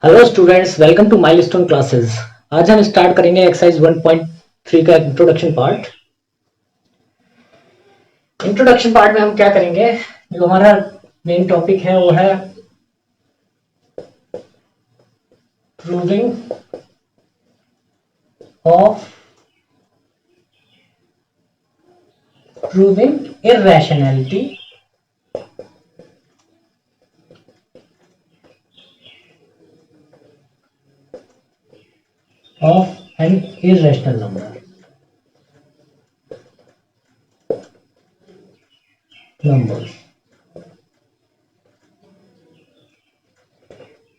Hello students, welcome to Milestone classes. आज हम start करेंगे एक्सरसाइज 1.3 का इंट्रोडक्शन पार्ट। इंट्रोडक्शन पार्ट में हम क्या करेंगे, जो हमारा मेन टॉपिक है वो है proving irrationality of an irrational numbers।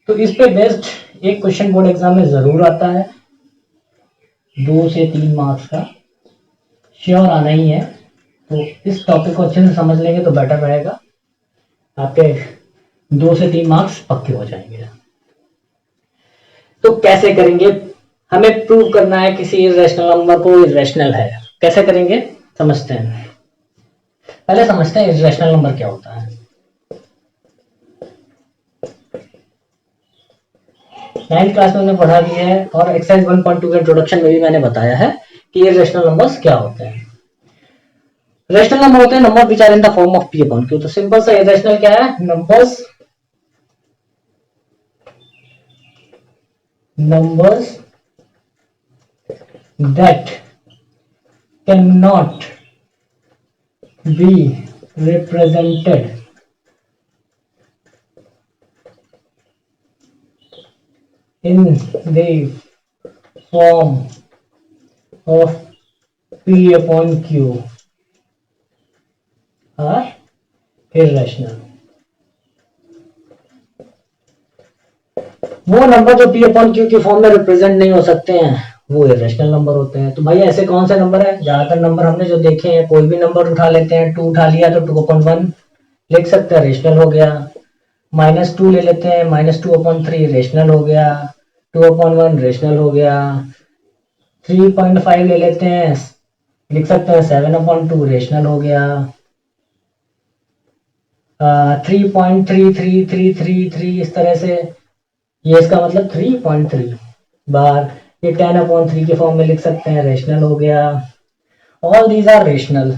तो इस पे बेस्ड एक क्वेश्चन बोर्ड एग्जाम में जरूर आता है, 2 से 3 मार्क्स का श्योर आना ही है। तो इस टॉपिक को अच्छे से समझ लेंगे तो बेटर रहेगा, आपके 2 से 3 मार्क्स पक्के हो जाएंगे। तो कैसे करेंगे, हमें प्रूव करना है किसी इर्रेशनल नंबर को इर्रेशनल है। कैसे करेंगे समझते हैं। पहले समझते हैं इर्रेशनल नंबर क्या होता है। 9th क्लास में हमने पढ़ा भी है और एक्सरसाइज 1.2 के इंट्रोडक्शन में भी मैंने बताया है कि इर्रेशनल नंबर्स क्या होते हैं। रेशनल नंबर होते हैं number which are in the form of p upon q. तो सिंपल सा इर्रेशनल क्या है, numbers that cannot be represented in the form of P upon Q are irrational। वो नंबर जो P अपॉन Q की form में represent नहीं हो सकते हैं वो इरेशनल नंबर होते हैं। तो भाई ऐसे कौन से नंबर है, ज्यादातर नंबर हमने जो देखे हैं, कोई भी नंबर उठा लेते हैं, 2 उठा लिया तो 2/1 लिख सकते हैं, रेशनल हो गया। -2 ले लेते हैं, -2/3 रेशनल हो गया, 2/1 रेशनल हो गया। 3.5 ले लेते हैं, लिख सकते हैं 7/2 रेशनल हो गया। 3.3333 इस तरह से, ये इसका मतलब 3.3 बार। ये 10/3 के फॉर्म में लिख सकते हैं, रेशनल हो गया। ऑल दीज आर रेशनल,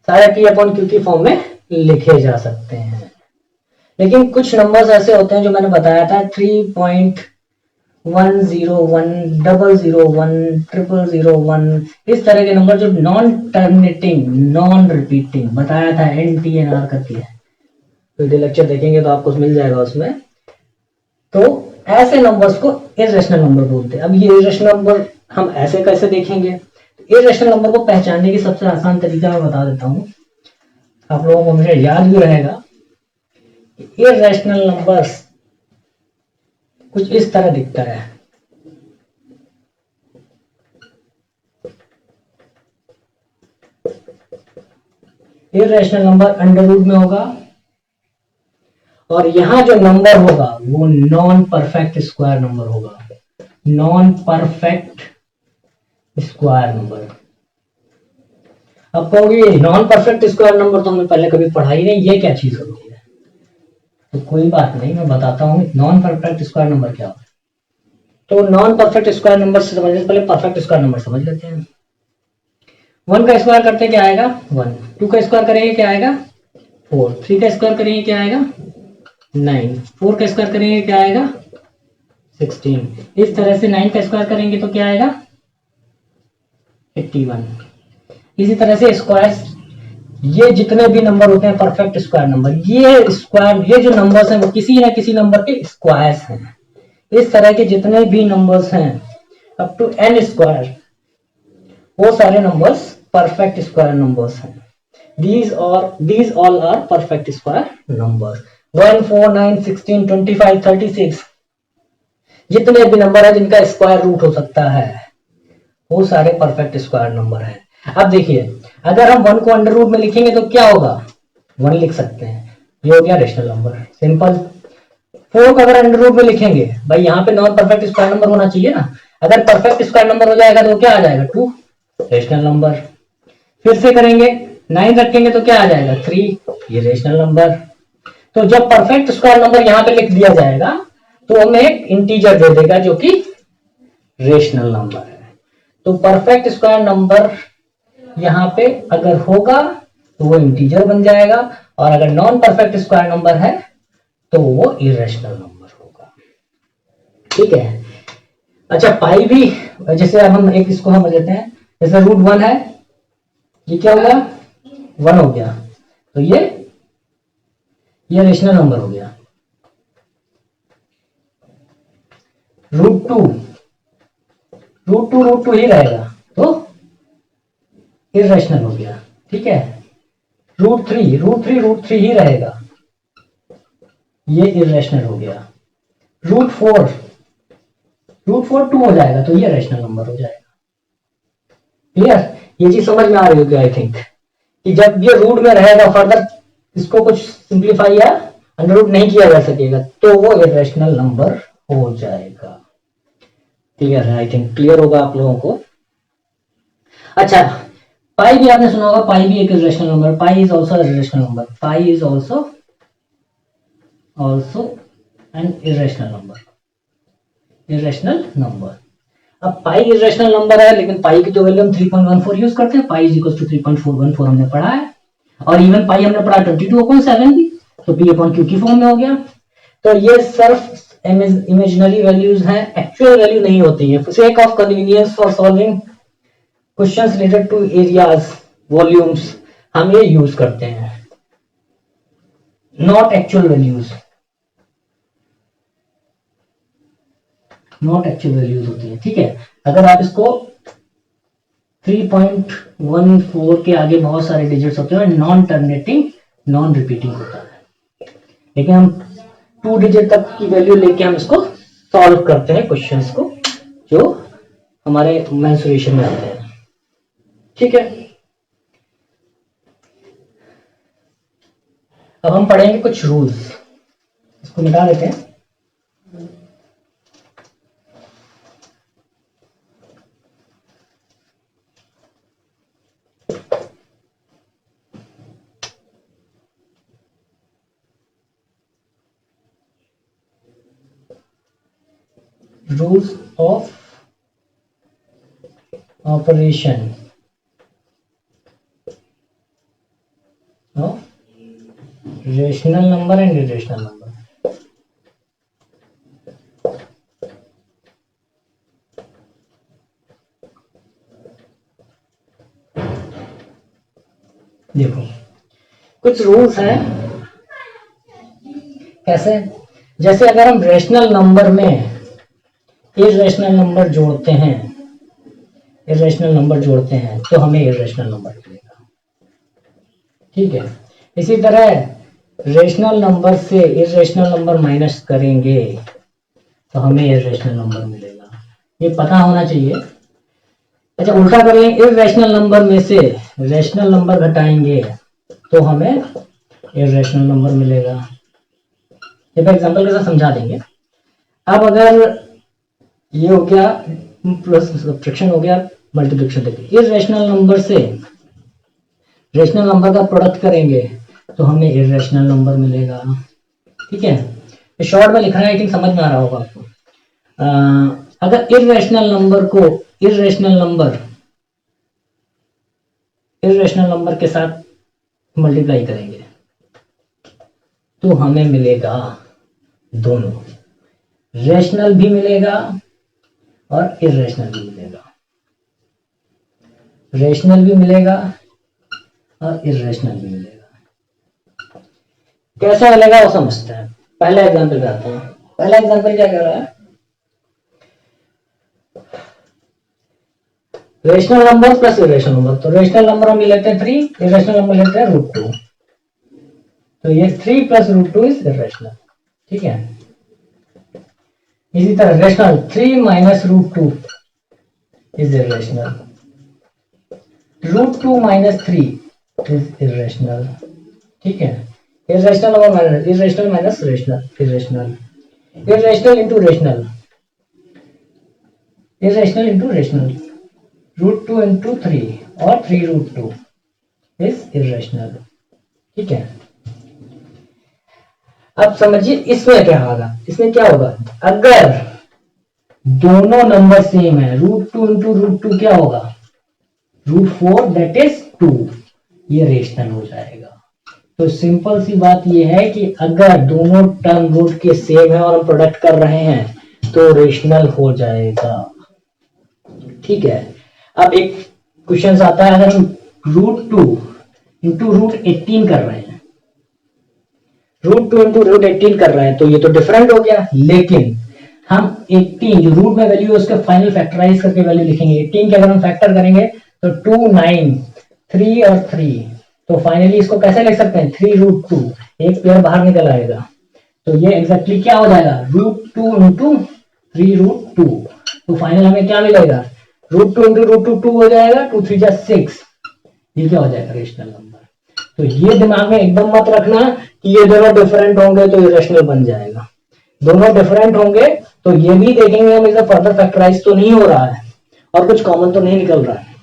सारे P अपॉन Q की फॉर्म में लिखे जा सकते हैं। लेकिन कुछ नंबर्स ऐसे होते हैं जो मैंने बताया था, 3.101 001 001 इस तरह के नंबर जो नॉन टर्मिनेटिंग नॉन रिपीटिंग बताया था, NTNR करती है। वीडियो लेक्चर देखेंगे तो आपको मिल जाएगा उसमें। तो ऐसे नंबर्स को इर्रेशनल नंबर बोलते हैं। अब ये इर्रेशनल नंबर हम ऐसे कैसे देखेंगे, इर्रेशनल नंबर को पहचानने की सबसे आसान तरीका मैं बता देता हूं, आप लोगों को मुझे याद भी रहेगा। इर्रेशनल नंबर्स कुछ इस तरह दिखता है। इर्रेशनल नंबर अंडर रूट में होगा और यहां जो नंबर होगा वो नॉन परफेक्ट स्क्वायर नंबर होगा। Non perfect square number. अब कहोगे नॉन परफेक्ट स्क्वायर नंबर तो हमने पहले कभी पढ़ा ही नहीं, ये क्या चीज होती है। तो कोई बात नहीं, मैं बताता हूं नॉन परफेक्ट स्क्वायर नंबर क्या होता है। तो नॉन परफेक्ट स्क्वायर नंबर से समझने से पहले परफेक्ट स्क्वायर नंबर समझ लेते हैं। 1 का स्क्वायर करते क्या आएगा 1, 2 का स्क्वायर करेंगे क्या आएगा 4, 3 का स्क्वायर करेंगे क्या आएगा 9, 4 का स्क्वायर करेंगे क्या आएगा 16। इस तरह से 9 का स्क्वायर करेंगे तो क्या आएगा 81। इसी तरह से स्क्वायर, ये जितने भी नंबर होते हैं परफेक्ट स्क्वायर नंबर, ये स्क्वायर, ये जो नंबर्स हैं वो किसी ना किसी नंबर के स्क्वायर्स हैं। इस तरह के जितने भी नंबर्स हैं अप टू n स्क्वायर, वो सारे नंबर्स परफेक्ट स्क्वायर नंबर्स हैं। these all are perfect square numbers। 1, 4, 9, 16, 25, 36 जितने भी नंबर है जिनका स्क्वायर रूट हो सकता है वो सारे परफेक्ट स्क्वायर नंबर हैं। अब देखिए, अगर हम 1 को अंडर रूट में लिखेंगे तो क्या होगा 1 लिख सकते हैं, ये हो गया रेशनल नंबर, सिंपल। 4 को अगर अंडर रूट में लिखेंगे, भाई यहाँ पे नॉन परफेक्ट स्क्वायर नंबर होना चाहिए ना, अगर परफेक्ट स्क्वायर नंबर हो जाएगा तो क्या आ जाएगा 2 रेशनल नंबर। फिर से करेंगे 9 रखेंगे तो क्या आ जाएगा 3, ये रेशनल नंबर। तो जब परफेक्ट स्क्वायर नंबर यहाँ पे लिख दिया जाएगा तो हमें एक इंटीजर दे देगा जो कि रेशनल नंबर है। तो परफेक्ट स्क्वायर नंबर यहाँ पे अगर होगा तो वो इंटीजर बन जाएगा, और अगर नॉन परफेक्ट स्क्वायर नंबर है तो वो इरेशनल नंबर होगा। ठीक है। अच्छा, पाई भी, जैसे अब हम एक इसको समझ लेते हैं, जैसे √1 है, ये क्या हो गया, 1 हो गया, तो ये रेशनल नंबर हो गया। √2 ही रहेगा तो इरेशनल हो गया। ठीक है। √3 ही रहेगा, ये इरेशनल हो गया। √4 2 हो जाएगा तो ये रेशनल नंबर हो जाएगा। क्लियर? ये चीज समझ में आ रही होगी आई थिंक, कि जब ये रूट में रहेगा, फर्दर इसको कुछ सिंप्लीफाई या अंडर रूट नहीं किया जा सकेगा, तो वो इरेशनल नंबर हो जाएगा। क्लियर है? आई थिंक क्लियर होगा आप लोगों को। अच्छा, पाई भी आपने सुना होगा, पाई भी एक irrational number, pi is also irrational number, pi is also an irrational number. अब पाई इरेशनल नंबर है, लेकिन पाई की जो वैल्यू हम 3.14 यूज करते हैं, पाई इज इक्वल टू 3.414 हमने पढ़ा है, और इवन पाई हमने पढ़ा 22/7 भी, तो पी अपॉन क्यू की फॉर्म में हो गया। तो ये सिर्फ इमेजिनरी वैल्यूज हैं, एक्चुअल वैल्यू नहीं होती है। Sake of convenience for solving questions related to areas, volumes, हम ये यूज करते हैं, नॉट एक्चुअल वैल्यूज, होती है। ठीक है। अगर आप इसको 3.14 के आगे बहुत सारे डिजिट्स होते हैं, नॉन टर्मिनेटिंग, नॉन रिपीटिंग होता है, लेकिन हम 2 डिजिट तक की वैल्यू लेके हम इसको सॉल्व करते हैं क्वेश्चंस को जो हमारे मेंसुरेशन में आते हैं। ठीक है। अब हम पढ़ेंगे कुछ रूल्स, इसको मिटा देते हैं। Rules of operation of rational number and irrational number. देखो, कुछ रूल्स हैं। कैसे? जैसे अगर हम रेशनल नंबर में इरेशनल नंबर जोड़ते हैं, तो हमें इरेशनल नंबर मिलेगा। ठीक है। इसी तरह रेशनल नंबर से इरेशनल नंबर माइनस करेंगे तो हमें इरेशनल नंबर मिलेगा। ये पता होना चाहिए। अच्छा, उल्टा कर लें, इरेशनल नंबर में से रेशनल नंबर घटाएंगे तो हमें इरेशनल नंबर मिलेगा। ये एग्जांपल के साथ समझा देंगे। अब अगर ये हो गया प्लस सब्ट्रैक्शन, हो गया मल्टीप्लिकेशन, देखिए इरेशनल नंबर से रेशनल नंबर का प्रोडक्ट करेंगे तो हमें इरेशनल नंबर मिलेगा। ठीक है। तो शॉर्ट में लिखना है, आई थिंक समझ में आ रहा होगा आपको। अगर इरेशनल नंबर को इरेशनल नंबर के साथ मल्टीप्लाई करेंगे तो हमें मिलेगा दोनों, रेशनल भी मिलेगा और इरेशनल भी मिलेगा। रेशनल भी मिलेगा और इरेशनल भी मिलेगा। कैसा मिलेगा वो समझते हैं। पहला एग्जांपल पे आते हैं। पहला एग्जांपल क्या कह रहा है, rational number plus irrational number. तो रेशनल नंबर हम लेते हैं 3, इरेशनल नंबर लेते हैं √2। तो ये 3 + √2 इज इरेशनल। ठीक है। इसी तरह rational 3 - √2 is irrational, √2 - 3 is irrational. ठीक है। Irrational number minus irrational minus rational, irrational, irrational into rational, irrational into rational, √2 × 3 और 3 √2 इज इरेशनल। ठीक है। अब समझिए इसमें क्या होगा, इसमें क्या होगा, अगर दोनों नंबर सेम है, √2 इंटू √2 क्या होगा, √4 दैट इज 2, ये रेशनल हो जाएगा। तो सिंपल सी बात ये है कि अगर दोनों टर्म रूट के सेम है और हम प्रोडक्ट कर रहे हैं तो रेशनल हो जाएगा। ठीक है, अब एक क्वेश्चन आता है, अगर हम √2 इंटू √18 कर रहे हैं, √2 इंटू √18 कर रहे हैं तो ये तो डिफरेंट हो गया, लेकिन हम 18 जो रूट में वैल्यू है उसके फाइनल फैक्टराइज करके वैल्यू लिखेंगे। 18 के अगर हम फैक्टर करेंगे तो 2, 9, 3 और 3, तो फाइनली इसको कैसे लिख सकते हैं, 3√2, एक पेयर बाहर निकल आएगा, तो ये एग्जैक्टली क्या हो जाएगा, √2 इंटू 3√2, तो फाइनल हमें क्या मिलेगा, √2 इंटू √2 हो जाएगा, 2 3 6, ये क्या हो जाएगा, रेशनल नंबर। तो ये दिमाग में एकदम मत रखना कि ये दोनों डिफरेंट होंगे तो ये रेशनल बन जाएगा, दोनों डिफरेंट होंगे तो ये भी देखेंगे हम इसे फर्दर फैक्टराइज तो नहीं हो रहा है और कुछ कॉमन तो नहीं निकल रहा है।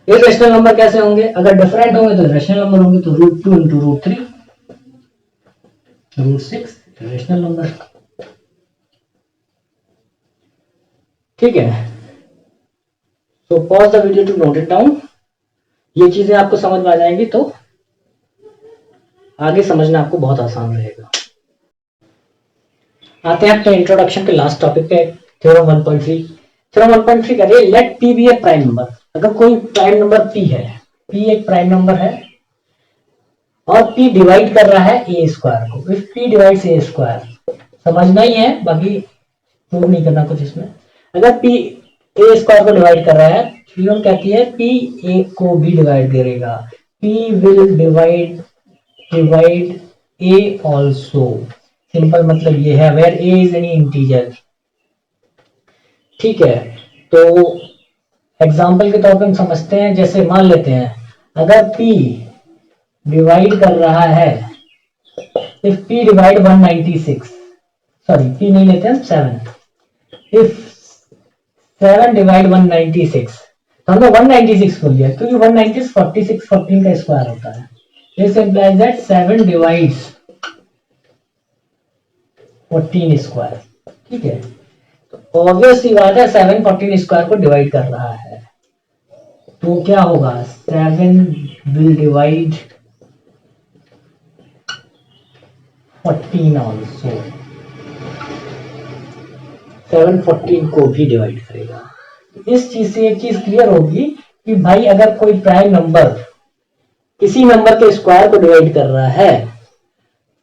ये रेशनल नंबर कैसे होंगे, अगर डिफरेंट होंगे तो रेशनल नंबर होंगे, तो √2 इंटू √3, √6 रेशनल नंबर। ठीक है, तो pause the video to note it down. ये चीजें आपको समझ में आ जाएंगी तो आगे समझना आपको बहुत आसान रहेगा। आते हैं अपने इंट्रोडक्शन के लास्ट टॉपिक पे, थ्योरम 1.3। थ्योरम 1.3 करिए, लेट p बी ए प्राइम नंबर। अगर कोई प्राइम नंबर p है, p एक प्राइम नंबर है और p डिवाइड कर रहा है a स्क्वायर को, if p divides a square, समझना ही है, बाकी प्रूव नहीं करना कुछ इसमें। अगर p a स्क्वायर को डिवाइड कर रहा है, थ्योरम कहती है p a को भी डिवाइड करेगा, p will divide a also। Simple मतलब ये है, where a is any integer. ठीक है, तो एग्जाम्पल के तौर पे हम समझते हैं, जैसे मान लेते हैं अगर p डिवाइड कर रहा है, if p divide 196, sorry p नहीं लेते हम 7, इफ 7 डिवाइड 196, तो हमने 196 को लिया क्योंकि 196 46 14 का स्क्वायर होता है, this implies that 7 divides 14 square. ठीक है, तो ऑब्वियस सी बात है 7 14 स्क्वायर को डिवाइड कर रहा है, तो क्या होगा, 7 विल डिवाइड 14 ऑल्सो, 7 14 को भी डिवाइड करेगा। इस चीज से एक चीज क्लियर होगी कि भाई अगर कोई प्राइम नंबर किसी नंबर के स्क्वायर को डिवाइड कर रहा है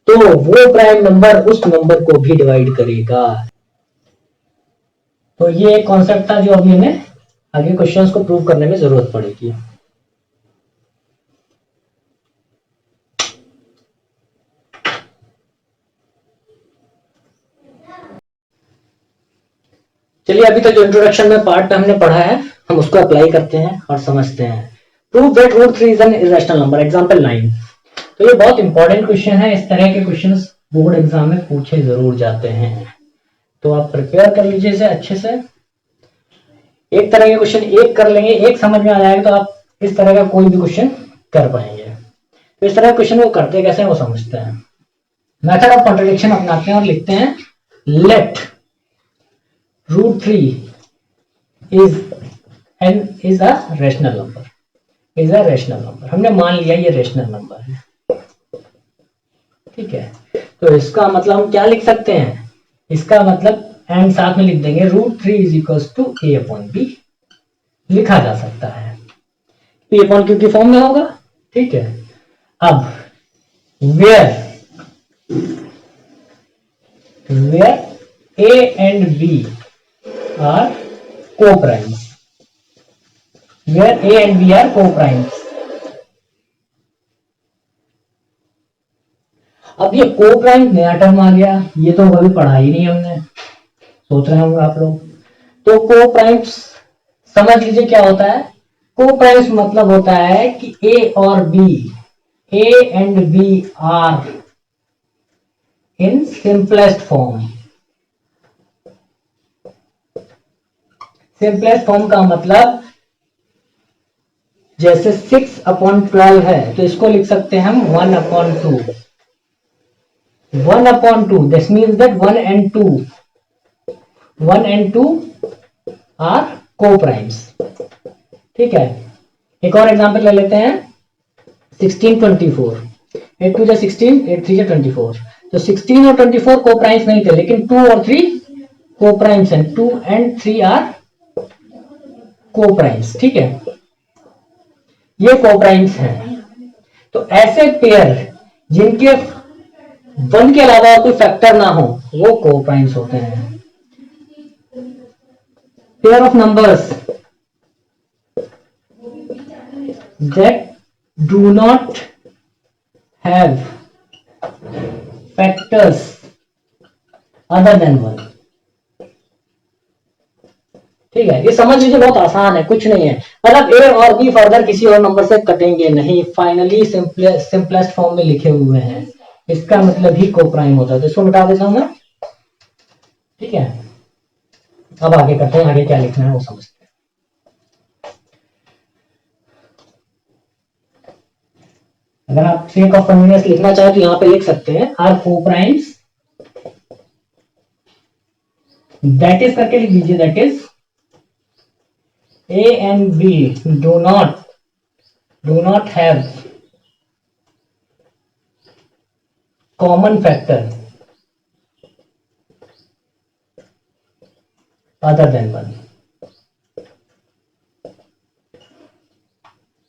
तो वो प्राइम नंबर उस नंबर को भी डिवाइड करेगा। तो ये एक कॉन्सेप्ट था जो अभी हमें आगे क्वेश्चंस को प्रूव करने में जरूरत पड़ेगी। चलिए, अभी तक जो इंट्रोडक्शन में पार्ट हमने पढ़ा है हम उसको अप्लाई करते हैं और समझते हैं। Prove that √3 is an irrational number, example 9। तो ये बहुत इंपॉर्टेंट क्वेश्चन है, इस तरह के क्वेश्चंस बोर्ड एग्जाम में पूछे जरूर जाते हैं, तो आप प्रिपेयर कर लीजिए इसे अच्छे से। एक तरह के क्वेश्चन एक कर लेंगे, एक समझ में आ जाएगा तो आप इस तरह का कोई भी क्वेश्चन कर पाएंगे। तो इस तरह के क्वेश्चन वो करते कैसे हैं वो समझते हैं। मेथड ऑफ कॉन्ट्रडिक्शन अपनाते हैं और लिखते हैं, let √3 is a rational number, is a rational number. हमने मान लिया ये रेशनल नंबर है। ठीक है, तो इसका मतलब हम क्या लिख सकते हैं, इसका मतलब एंड साथ में लिख देंगे, √3 is equal to a upon b लिखा जा सकता है, p अपॉन q की फॉर्म में होगा। ठीक है, अब where a and b are co-primes, where a and b are co-primes। अब ये co-prime नया टर्म आ गया, ये तो कभी पढ़ा ही नहीं हमने, सोच रहे होंगे आप लोग। तो co-primes समझ लीजिए क्या होता है, co-primes मतलब होता है कि a और b, a and b are in simplest form. Simplest form का मतलब जैसे 6/12 है तो इसको लिख सकते हैं हम 1/2. 1/2 this means that 1 and 2 are coprimes. ठीक है, एक और एग्जांपल ले लेते हैं 16/24. 8 2 16, 8 3 24. तो 16 और 24 को प्राइम्स नहीं थे, लेकिन 2 और 3 को प्राइम्स हैं. 2 and 3 आर को प्राइम्स. ठीक है, ये को प्राइम्स हैं. तो ऐसे पेयर जिनके 1 के अलावा कोई फैक्टर ना हो वो को प्राइम्स होते हैं. Pair of numbers that do not have factors other than 1. ठीक है, ये समझ लीजिए बहुत आसान है, कुछ नहीं है. मतलब ए और बी फर्दर किसी और नंबर से कटेंगे नहीं, फाइनली सिंपलेस्ट फॉर्म में लिखे हुए हैं. इसका मतलब ही को प्राइम होता है. तो इसको मिटा देता हूं मैं. ठीक है, अब आगे करते हैं. आगे क्या लिखना है वो समझते हैं. अगर आप सेक ऑफ कन्वीनियंस लिखना चाहे तो यहां पे लिख सकते हैं आर को प्राइम्स. दैट इज करके लिख दीजिए. That is A and B do not have common factor other than 1.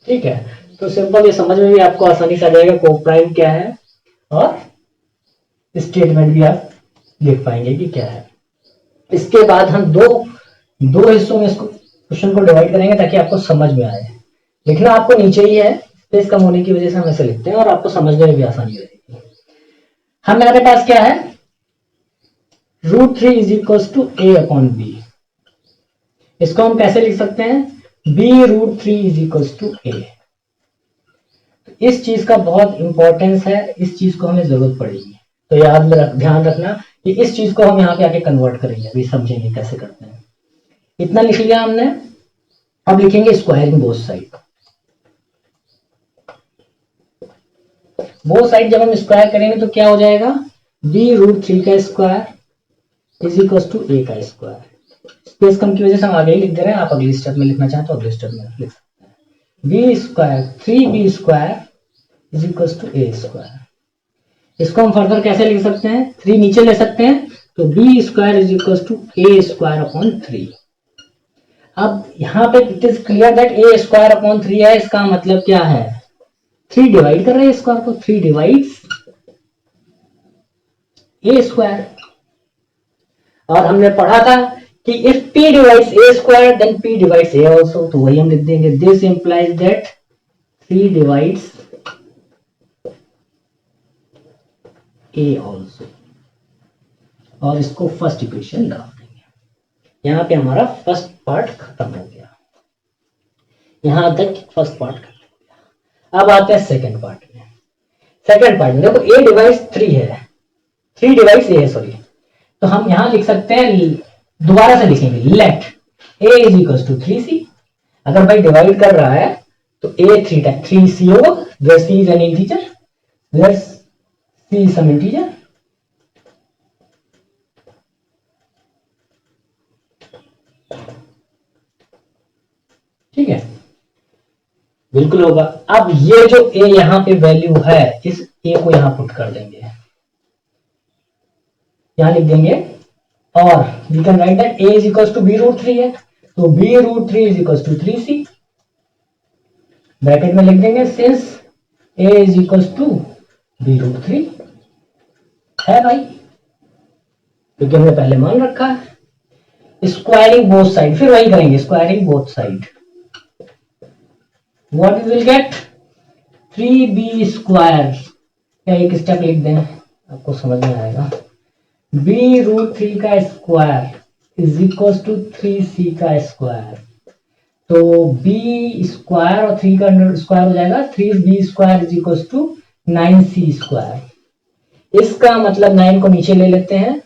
ठीक है, तो सिंपल ये समझ में भी आपको आसानी से आ जाएगा को प्राइम क्या है, और स्टेटमेंट भी आप लिख पाएंगे कि क्या है. इसके बाद हम दो हिस्सों में इसको क्वेश्चन को डिवाइड करेंगे ताकि आपको समझ में आए. लिखना आपको नीचे ही है, स्पेस कम होने की वजह से हम ऐसे लिखते हैं और आपको समझने में भी आसानी रहेगी. हमारे पास क्या है, √3 इज इक्वल टू A/B. इसको हम कैसे लिख सकते हैं, B√3 is equal to A. इस चीज का बहुत इंपॉर्टेंस है, इस चीज को हमें जरूरत पड़ेगी. तो याद में ध्यान रखना कि इस चीज को हम यहाँ पे आके कन्वर्ट करेंगे, अभी समझेंगे कैसे करते हैं. इतना लिख लिया हमने. अब लिखेंगे squaring both side. Both side जब हम स्क्वायर करेंगे तो क्या हो जाएगा, B√3 का square is equal to A का स्क्वायर. स्पेस कम की वजह से हम आगे ही लिख दे रहे हैं. आप अगली स्टेप में लिखना चाहें तो अगले स्टेप में लिख सकते हैं. B², 3B² is equal to A². इसको हम फर्दर कैसे लिख सकते हैं, 3 नीचे ले सकते हैं तो B² is equal to A²/3. अब यहाँ पे it is clear that A²/3 है. इसका मतलब क्या है, 3 डिवाइड कर रहे हैं स्क्वायर को. 3 डिवाइड्स A². और हमने पढ़ा था कि if P divides A² then P divides A also. तो वही हम लिख देंगे. This implies that 3 divides A also. और इसको फर्स्ट इक्वेशन डाल देंगे. यहां पे हमारा फर्स्ट पार्ट खत्म हो गया. यहां तक फर्स्ट पार्ट खत्म हो गया. अब आते हैं सेकंड पार्ट में. सेकंड पार्ट में देखो A डिवाइड्स 3 है, 3 डिवाइड्स A है सॉरी. तो हम यहां लिख सकते हैं, दोबारा से लिखेंगे, let A is equal to 3C. अगर भाई डिवाइड कर रहा है तो A 3C होगा. Where C is an integer, where C is some integer. ठीक है, बिल्कुल होगा. अब ये जो A यहां पे वैल्यू है, इस A को यहां पुट कर देंगे, यहां लिख देंगे. और we can write that A is equal to B√3 है. तो B√3 is equal to 3C. Bracket में लिख देंगे since A is equal to B√3 है भाई, क्योंकि हमने पहले मान रखा है. स्क्वायरिंग बोथ साइड, फिर वही करेंगे, squaring both side. What we will get, 3B². या एक स्टेप लिख दें, आपको समझ में आएगा. B√3 का square is equal to 3C का स्क्वायर. तो B² और 3 का स्क्वायर हो जाएगा. 3B² is equal to 9C². इसका मतलब 9 को नीचे ले लेते हैं.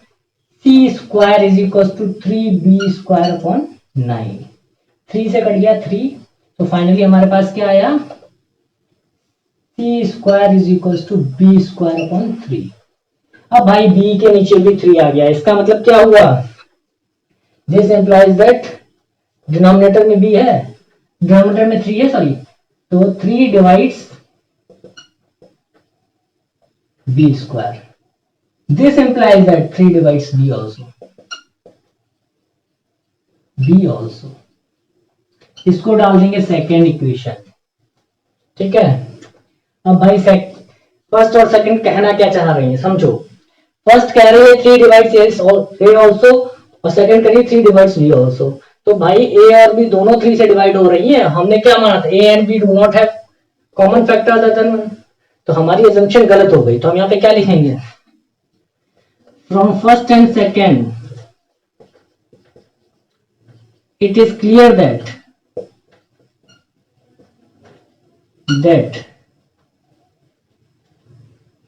C² is equal to 3B² upon 9. 3 से कट गया 3, तो फाइनली हमारे पास क्या आया, c square is equal to b square upon 3। अब भाई बी के नीचे भी 3 आ गया, इसका मतलब क्या हुआ, दिस एम्प्लाइज दैट डिनोमिनेटर में बी है, डिनोमिनेटर में 3 है सॉरी, तो 3 divides B square, this implies that 3 divides B also, B also. इसको डाल देंगे सेकेंड इक्वेशन, ठीक है। अब भाई फर्स्ट और सेकंड कहना क्या चाह रही है समझो, फर्स्ट कह रही है 3 डिवाइड्स ए ऑल्सो, और सेकंड कह रही है 3 डिवाइड्स बी ऑल्सो। तो भाई ए और बी दोनों 3 से डिवाइड हो रही है, हमने क्या माना था, A and B do not have common factors other than 1, तो हमारी अजम्पशन गलत हो गई। तो हम यहाँ पे क्या लिखेंगे, from first and second it is clear that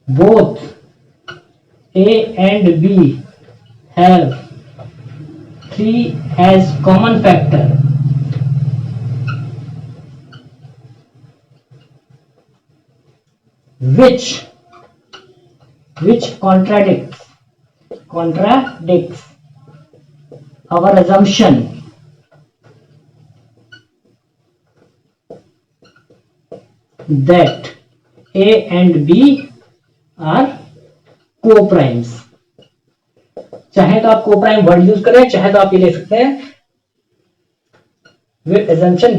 both A and B have 3 as common factor, which contradicts our assumption that A and B are co-primes। चाहे तो आप co-prime वर्ड यूज करें, चाहे तो आप ये ले सकते हैं with assumption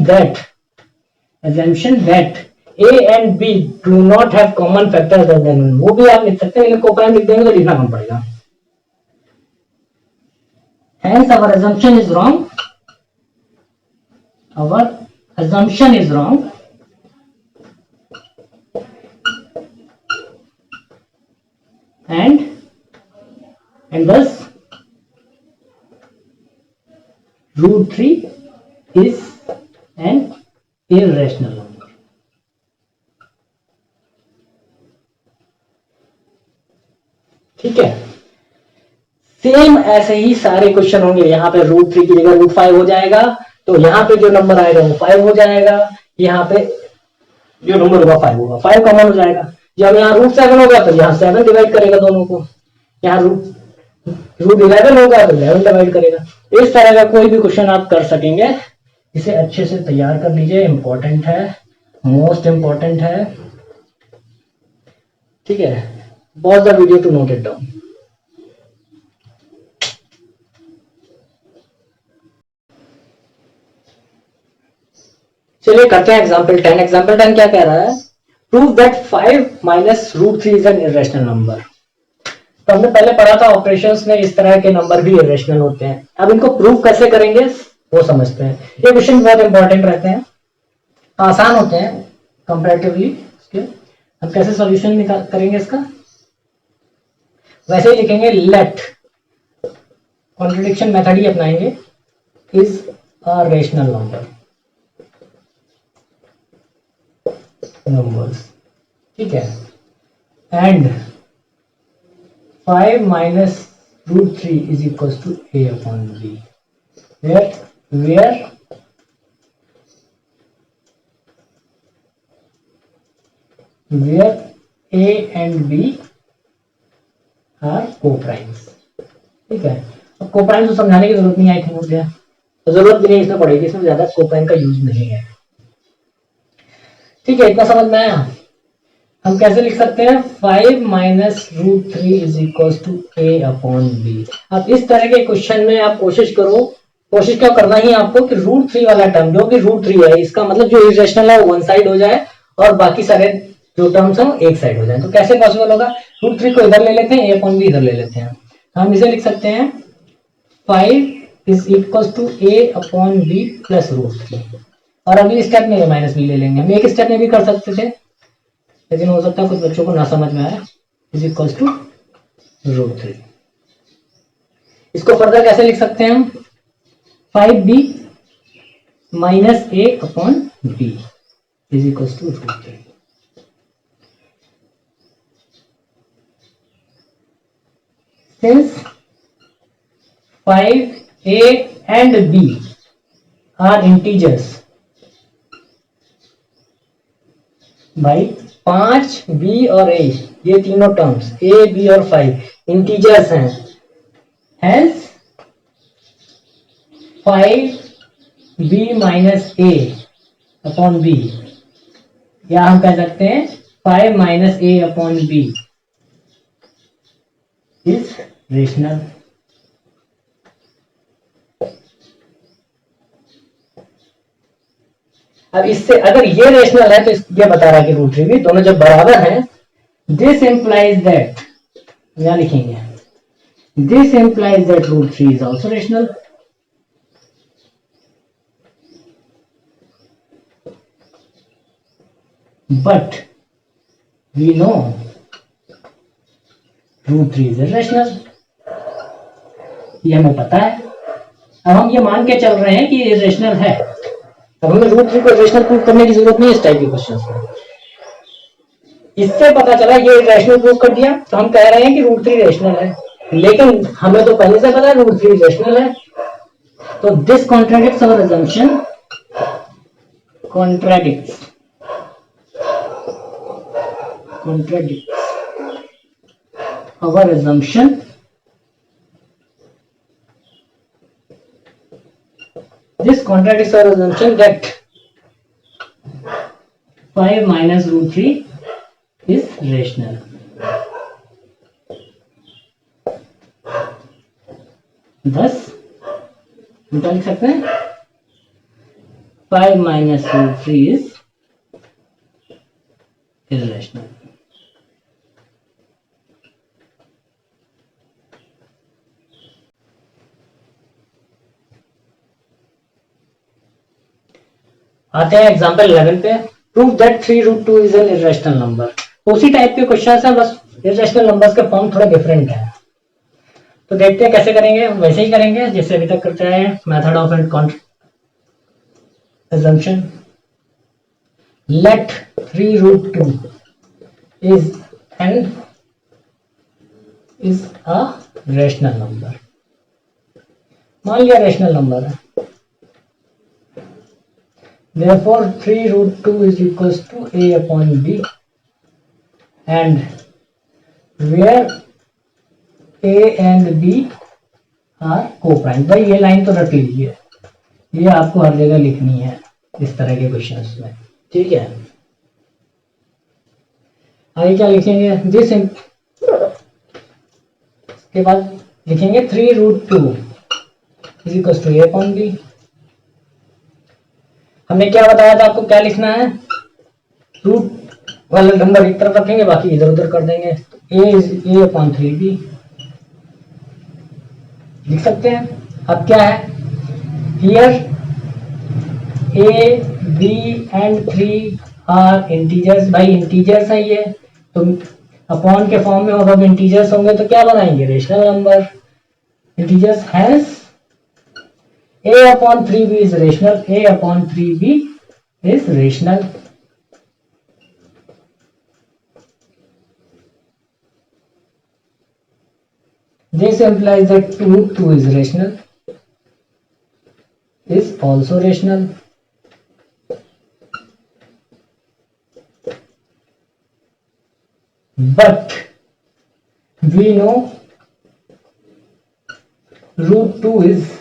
that A and B do not have common factors other than 1, वो भी आप लिख सकते हैं, लेकिन co-prime लिख देंगे तो लिखना कम पड़ेगा। Hence our assumption is wrong, and thus √3 is an irrational number। ठीक है, सेम ऐसे ही सारे क्वेश्चन होंगे, यहाँ पे √3 की जगह √5 हो जाएगा, तो यहाँ पे जो नंबर आएगा वो 5 हो जाएगा, यहाँ पे जो नंबर होगा 5 होगा, 5 कॉमन हो जाएगा। जब यहाँ √7 होगा तो यहाँ 7 डिवाइड करेगा दोनों को, यहाँ √11 होगा तो 11 डिवाइड करेगा। इस तरह का कोई भी क्वेश्चन आप कर सकेंगे, इसे अच्छे से तैयार कर लीजिए, इंपॉर्टेंट है, मोस्ट इंपॉर्टेंट है, ठीक है। Pause the video to note it down. चलिए करते हैं एग्जाम्पल 10। एग्जाम्पल 10 क्या कह रहा है, prove that 5 minus √3 is an irrational number. तो हमने पहले पढ़ा था ऑपरेशंस में इस तरह के नंबर भी इरेशनल होते हैं। अब इनको प्रूव कैसे करेंगे वो समझते हैं। ये क्वेश्चन बहुत इंपॉर्टेंट रहते हैं, आसान होते हैं कंपैरेटिवली। हम कैसे सॉल्यूशन करेंगे इसका, वैसे ही लिखेंगे, लेट, कॉन्ट्रडिक्शन मेथड ही अपनाएंगे, इज अ रेशनल नंबर्स, ठीक है, and 5 minus √3 is equal to A upon B, where A and B are co-primes। ठीक है, अब co-primes तो समझाने की जरूरत नहीं आई थी मुझे, तो जरूरत भी नहीं इसमें पड़ेगी, इसमें ज्यादा co-prime का यूज नहीं है। ठीक है, इतना समझ में आया। हम कैसे लिख सकते हैं, 5 minus √3 is equal to A upon B। अब इस तरह के क्वेश्चन में आप कोशिश क्या करना ही आपको कि √3 वाला टर्म जो कि √3 है, इसका मतलब जो इरेशनल है वो वन साइड हो जाए और बाकी सारे जो टर्म्स हैं एक साइड हो जाए। तो कैसे पॉसिबल होगा, √3 को इधर ले लेते हैं, A अपॉन B इधर ले लेते हैं। हम इसे लिख सकते हैं 5 is equal to A upon B plus √3, और अगली स्टेप में माइनस बी ले लेंगे। हम एक स्टेप में भी कर सकते थे, लेकिन हो सकता है कुछ बच्चों को ना समझ में आए, इज इक्वल टू √3। इसको फर्दर कैसे लिख सकते हैं हम, 5b minus A upon B is equal to √3। Since 5A and B are integers, भाई 5 बी और ए, ये तीनों टर्म्स ए बी और 5 इंटीजर्स हैं, hence 5 B minus A upon B, या हम कह सकते हैं 5 minus A upon B is rational. अब इससे अगर ये रेशनल है तो ये बता रहा है कि रूट थ्री भी दोनों जब बराबर हैं, दिस इंप्लाइज दैट, क्या लिखेंगे, this implies that root three is also rational. But we know root three is irrational, ये हमें पता है। अब हम ये मान के चल रहे हैं कि ये रेशनल है, अब हमें रूट थ्री को रेशनल प्रूव करने की जरूरत नहीं है इस टाइप के क्वेश्चन में। इससे पता चला ये रेशनल प्रूव कर दिया तो हम कह रहे हैं कि रूट थ्री रेशनल है, लेकिन हमें तो पहले से पता है रूट थ्री रेशनल है, तो this contradicts our assumption, contradicts our assumption this contradicts our assumption that 5 minus root 3 is rational. thus हम क्या लिख सकते हैं, 5 minus root 3 is irrational. आते हैं एग्जांपल 11 पे, prove that 3 root 2 is an irrational number. उसी टाइप के क्वेश्चन है, बस इरेशनल नंबर्स के फॉर्म थोड़ा डिफरेंट है। तो देखते हैं कैसे करेंगे, वैसे ही करेंगे जैसे अभी तक करते आए हैं, method of and contra assumption, let 3 root 2 is a rational number। मान लिया रेशनल नंबर है, therefore 3 root 2 is equals to a upon b, and where a and b are co-prime। भाई ये लाइन तो रट लीजिए, ये आपको हर जगह लिखनी है इस तरह के क्वेश्चंस में, ठीक है। आगे क्या लिखेंगे, दिस के बाद लिखेंगे 3 root 2 is equal to A upon B. हमने क्या बताया था आपको, क्या लिखना है, रूट वाला नंबर एक तरफ रखेंगे, बाकी इधर उधर कर देंगे, ए इज ए अपॉन 3b लिख सकते हैं। अब क्या है, here A B and 3 are integers, भाई इंटीजर्स है ये, तो अपॉन के फॉर्म में, अब इंटीजर्स होंगे तो क्या बनाएंगे, rational number, integers hence a upon 3b is rational, a upon 3b is rational। this implies that 2 is rational, is also rational। but we know root 2 is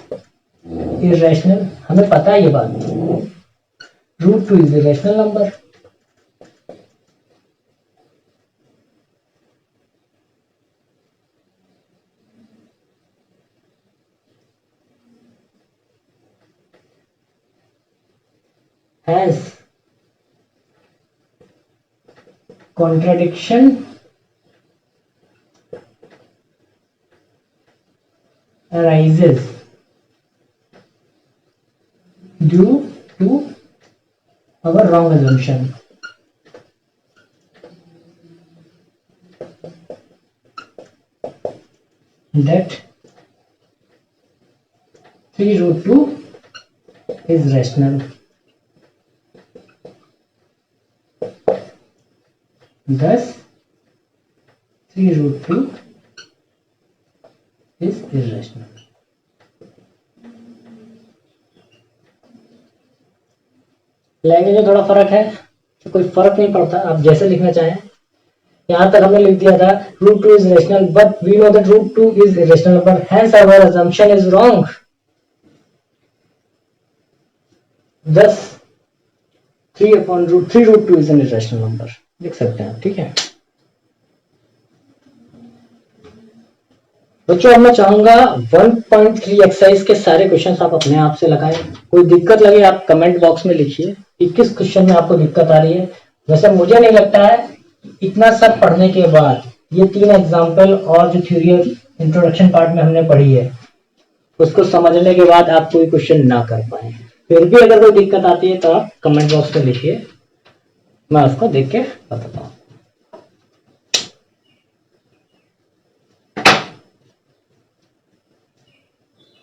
irrational, हमें पता है ये बात, root 2 is irrational number. hence contradiction arises due to our wrong assumption। that 3 root 2 is rational, thus 3 root 2 is irrational। Language में थोड़ा फर्क है, तो कोई फर्क नहीं पड़ता, आप जैसे लिखना चाहें। यहाँ तक हमने लिख दिया था root 2 is rational, but we know that root 2 is irrational number, hence our assumption is wrong. thus 3/√3 root 2 is an irrational number, लिख सकते हैं, ठीक है बच्चों। अब मैं चाहूंगा 1.3 एक्सरसाइज के सारे क्वेश्चंस आप अपने आप से लगाएं। कोई दिक्कत लगे आप कमेंट बॉक्स में लिखिए कि किस क्वेश्चन में आपको दिक्कत आ रही है। वैसे मुझे नहीं लगता है इतना सब पढ़ने के बाद, ये 3 एग्जाम्पल और जो थ्योरी इंट्रोडक्शन पार्ट में हमने पढ़ी है उसको समझने के बाद आप कोई क्वेश्चन ना कर पाए। फिर भी अगर कोई दिक्कत आती है तो आप कमेंट बॉक्स में लिखिए, मैं उसको देख के बताता हूँ।